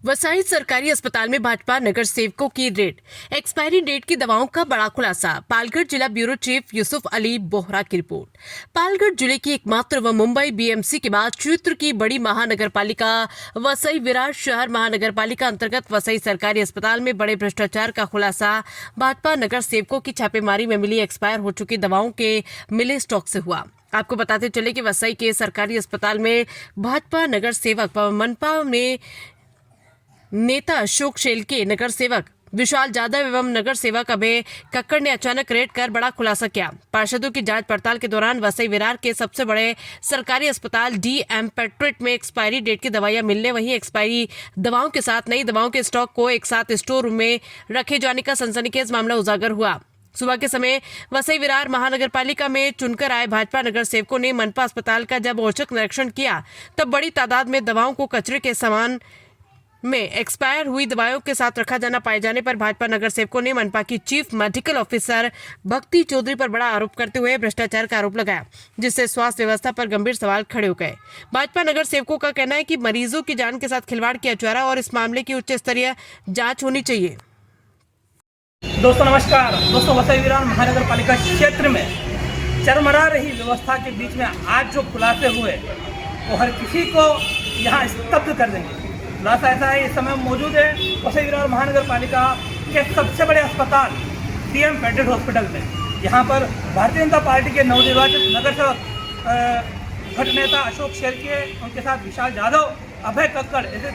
वसाई सरकारी अस्पताल में भाजपा नगर सेवकों की रेड। एक्सपायरी डेट की दवाओं का बड़ा खुलासा। पालघर जिला ब्यूरो चीफ यूसुफ अली बोहरा की रिपोर्ट। पालघर जिले की एकमात्र व मुंबई बीएमसी के बाद क्षेत्र की बड़ी महानगरपालिका वसई विराट शहर महानगरपालिका अंतर्गत वसई सरकारी अस्पताल में बड़े भ्रष्टाचार का खुलासा भाजपा नगर सेवकों की छापेमारी में मिली एक्सपायर हो चुकी दवाओं के मिले स्टॉक से हुआ। आपको बताते चले कि वसई के सरकारी अस्पताल में भाजपा नगर सेवक व मनपा में नेता अशोक शेलके, नगर सेवक विशाल यादव एवं नगर सेवक अभय कक्कड़ ने अचानक रेड कर बड़ा खुलासा किया। पार्षदों की जांच पड़ताल के दौरान वसई विरार के सबसे बड़े सरकारी अस्पताल डीएम पेट्रेट में एक्सपायरी डेट की दवाइयां मिलने, वहीं एक्सपायरी दवाओं के साथ नई दवाओं के स्टॉक को एक साथ स्टोर रूम में रखे जाने का सनसनीखेज मामला उजागर हुआ। सुबह के समय वसई विरार महानगरपालिका में चुनकर आए भाजपा नगर सेवकों ने मनपा अस्पताल का जब औचक निरीक्षण किया तब बड़ी तादाद में दवाओं को कचरे के समान में एक्सपायर हुई दवाओं के साथ रखा जाना पाए जाने पर भाजपा नगर सेवकों ने मनपा की चीफ मेडिकल ऑफिसर भक्ति चौधरी पर बड़ा आरोप करते हुए भ्रष्टाचार का आरोप लगाया, जिससे स्वास्थ्य व्यवस्था पर गंभीर सवाल खड़े हो गए। भाजपा नगर सेवकों का कहना है कि मरीजों की जान के साथ खिलवाड़ किया जा रहा है और इस मामले की उच्च स्तरीय जांच होनी चाहिए। दोस्तों नमस्कार। दोस्तों वसई विरार महानगरपालिका क्षेत्र में चरमरा रही व्यवस्था के बीच में आज जो खुलासे हुए वो हर किसी को यहाँ स्तब्ध कर देंगे। खुलासा ऐसा है, इस समय मौजूद है वसई विरार महानगरपालिका के सबसे बड़े अस्पताल डीएम पेट्रेट हॉस्पिटल में। यहाँ पर भारतीय जनता पार्टी के नवनिर्वाचित नगर सेवक घट नेता अशोक शेलके, उनके साथ विशाल यादव, अभय कक्कड़, ऐसे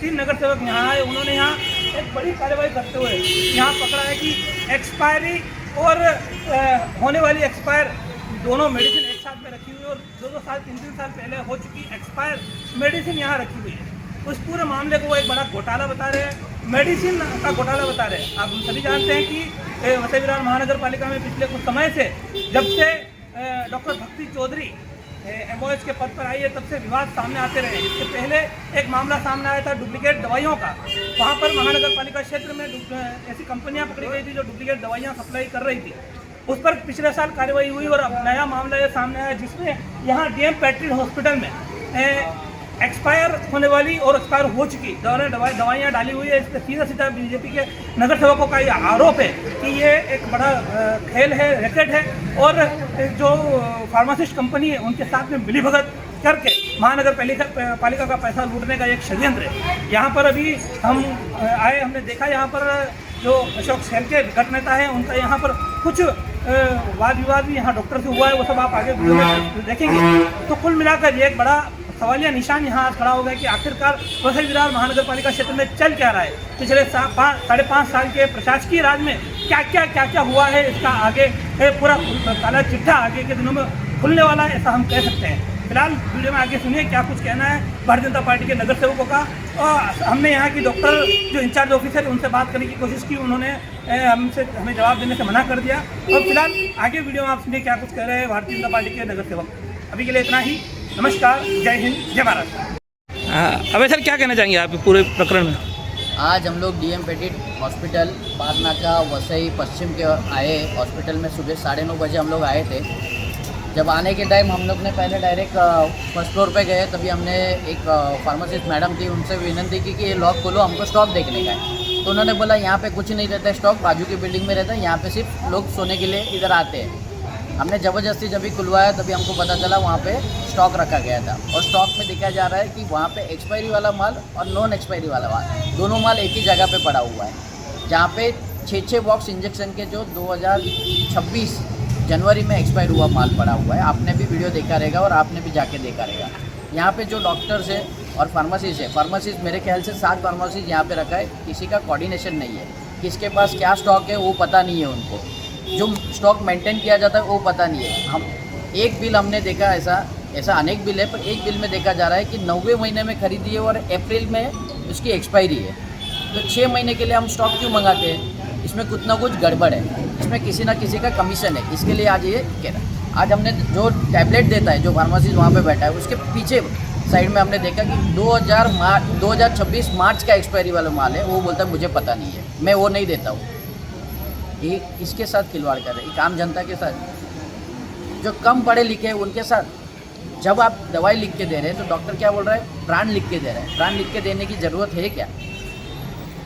तीन नगर सेवक यहाँ आए। उन्होंने यहाँ एक बड़ी कार्रवाई करते हुए यहाँ पकड़ा है कि एक्सपायरी और होने वाली एक्सपायर दोनों मेडिसिन एक साथ में रखी हुई है और 2-2 साल 3-3 साल पहले हो चुकी एक्सपायर मेडिसिन यहाँ रखी हुई है। उस पूरे मामले को वो एक बड़ा घोटाला बता रहे हैं, मेडिसिन का घोटाला बता रहे हैं। आप हम सभी जानते हैं कि वसई विरार महानगर पालिका में पिछले कुछ समय से जब से डॉक्टर भक्ति चौधरी एमओएस के पद पर आई है तब से विवाद सामने आते रहे। इससे पहले एक मामला सामने आया था डुप्लीकेट दवाइयों का। वहाँ पर महानगर पालिका क्षेत्र में ऐसी कंपनियां पकड़ी गई थी जो डुप्लीकेट दवाइयां सप्लाई कर रही थी। उस पर पिछले साल कार्रवाई हुई और अब नया मामला ये सामने आया जिसमें यहाँ डीएम पेट्रेट हॉस्पिटल में एक्सपायर होने वाली और एक्सपायर हो चुकी दवाइयाँ डाली हुई है। इस पर सीधा बीजेपी के नगर सेवकों का ये आरोप है कि ये एक बड़ा खेल है, रैकेट है और जो फार्मासिस्ट कंपनी है उनके साथ में मिलीभगत करके महानगर पालिका का पैसा लूटने का एक षड्यंत्र है। यहाँ पर अभी हम आए, हमने देखा यहाँ पर जो अशोक शेलके घट नेता है उनका यहाँ पर कुछ वाद विवाद भी यहाँ डॉक्टर से हुआ है, वो सब आप आगे वीडियो में देखेंगे। तो कुल मिलाकर ये एक बड़ा सवालिया निशान यहाँ खड़ा हो गया कि आखिरकार वसई विरार महानगर पालिका क्षेत्र में चल क्या रहा है। पिछले 5.5 साल के प्रशासकीय राज में क्या हुआ है, इसका आगे पूरा काला चिट्ठा आगे के दिनों में खुलने वाला है, ऐसा हम कह सकते हैं। फिलहाल वीडियो में आगे सुनिए क्या कुछ कहना है भारतीय जनता पार्टी के नगर सेवकों का। और हमने यहाँ की डॉक्टर जो इंचार्ज ऑफिसर है उनसे बात करने की कोशिश की, उन्होंने हमें जवाब देने से मना कर दिया। और फिलहाल आगे वीडियो में आप सुनिए क्या कुछ कह रहे हैं भारतीय जनता पार्टी के नगर सेवक। अभी के लिए इतना ही। नमस्कार, जय हिंद, जय भारत। अबे सर क्या कहना चाहेंगे आप पूरे प्रकरण में? आज हम लोग डीएम पेट्रेट हॉस्पिटल बागनाका वसई पश्चिम के आए। हॉस्पिटल में सुबह 9:30 बजे हम लोग आए थे। जब आने के टाइम हम लोग ने पहले डायरेक्ट फर्स्ट फ्लोर पे गए, तभी हमने एक फार्मासिस्ट मैडम थी उनसे विनती की कि ये लॉक खोलो, हमको स्टॉक देखने का है। तो उन्होंने बोला यहाँ पे कुछ नहीं रहता है स्टॉक, बाजू की बिल्डिंग में रहता है, यहाँ पे सिर्फ लोग सोने के लिए इधर आते हैं। हमने ज़बरदस्ती जब भी खुलवाया तभी हमको पता चला वहाँ पे स्टॉक रखा गया था और स्टॉक में दिखाया जा रहा है कि वहाँ पे एक्सपायरी वाला माल और नॉन एक्सपायरी वाला माल दोनों माल एक ही जगह पे पड़ा हुआ है। जहाँ पे 6 बॉक्स इंजेक्शन के जो 2026 जनवरी में एक्सपायर हुआ माल पड़ा हुआ है। आपने भी वीडियो देखा रहेगा और आपने भी जाके देखा रहेगा। यहाँ पे जो डॉक्टर्स है और फार्मासिस्ट है, फार्मासिस्ट मेरे ख्याल से 7 फार्मासिस्ट यहाँ पे रखा है, किसी का कोऑर्डिनेशन नहीं है, किसके पास क्या स्टॉक है वो पता नहीं है उनको, जो स्टॉक मेंटेन किया जाता है वो पता नहीं है। हम एक बिल हमने देखा, ऐसा अनेक बिल है, पर एक बिल में देखा जा रहा है कि 9वें महीने में खरीदी है और अप्रैल में उसकी एक्सपायरी है। तो 6 महीने के लिए हम स्टॉक क्यों मंगाते हैं? इसमें कुछ ना कुछ गड़बड़ है, इसमें किसी ना किसी का कमीशन है। इसके लिए आज ये कह रहा, आज हमने जो टैबलेट देता है जो फार्मासिस्ट वहाँ पे बैठा है उसके पीछे साइड में हमने देखा कि 2026 मार्च का एक्सपायरी वाला माल है। वो बोलता है मुझे पता नहीं है, मैं वो नहीं देता हूँ। ये किसके साथ खिलवाड़ कर रहे हैं? आम जनता के साथ, जो कम पढ़े लिखे हैं उनके साथ। जब आप दवाई लिख के दे रहे हैं तो डॉक्टर क्या बोल रहा है, प्राण लिख के दे रहे हैं। प्राण लिख के देने की ज़रूरत है क्या?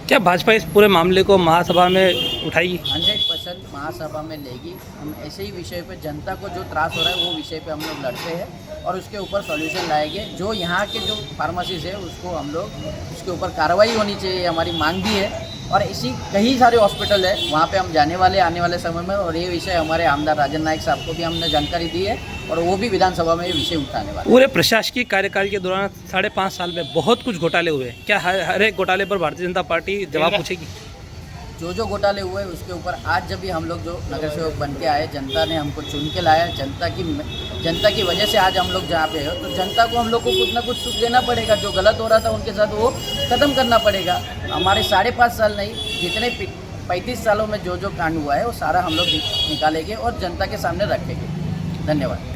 क्या भाजपा इस पूरे मामले को महासभा में उठाएगी? 100% महासभा में लेगी। हम ऐसे ही विषय पे, जनता को जो त्रास हो रहा है वो विषय पे हम लोग लड़ते हैं और उसके ऊपर सॉल्यूशन लाएंगे। जो यहाँ के जो फार्मेसीज है उसको हम लोग, उसके ऊपर कार्रवाई होनी चाहिए, हमारी मांग भी है। और ऐसी कई सारे हॉस्पिटल है, वहाँ पे हम जाने वाले आने वाले समय में, और ये विषय हमारे आमदार राजन नायक साहब को भी हमने जानकारी दी है और वो भी विधानसभा में ये विषय उठाने वाले। पूरे प्रशासकीय कार्यकाल के दौरान 5.5 साल में बहुत कुछ घोटाले हुए। क्या हर एक घोटाले पर भारतीय जनता पार्टी जवाब पूछेगी? जो घोटाले हुए उसके ऊपर आज जब भी हम लोग जो नगर सेवक बन के आए, जनता ने हमको चुन के लाया, जनता की वजह से आज हम लोग जहाँ पे हो, तो जनता को हम लोग को कुछ ना कुछ सुख देना पड़ेगा। जो गलत हो रहा था उनके साथ वो ख़त्म करना पड़ेगा। हमारे 5.5 साल नहीं, जितने 35 सालों में जो कांड हुआ है वो सारा हम लोग निकालेंगे और जनता के सामने रखेंगे। धन्यवाद।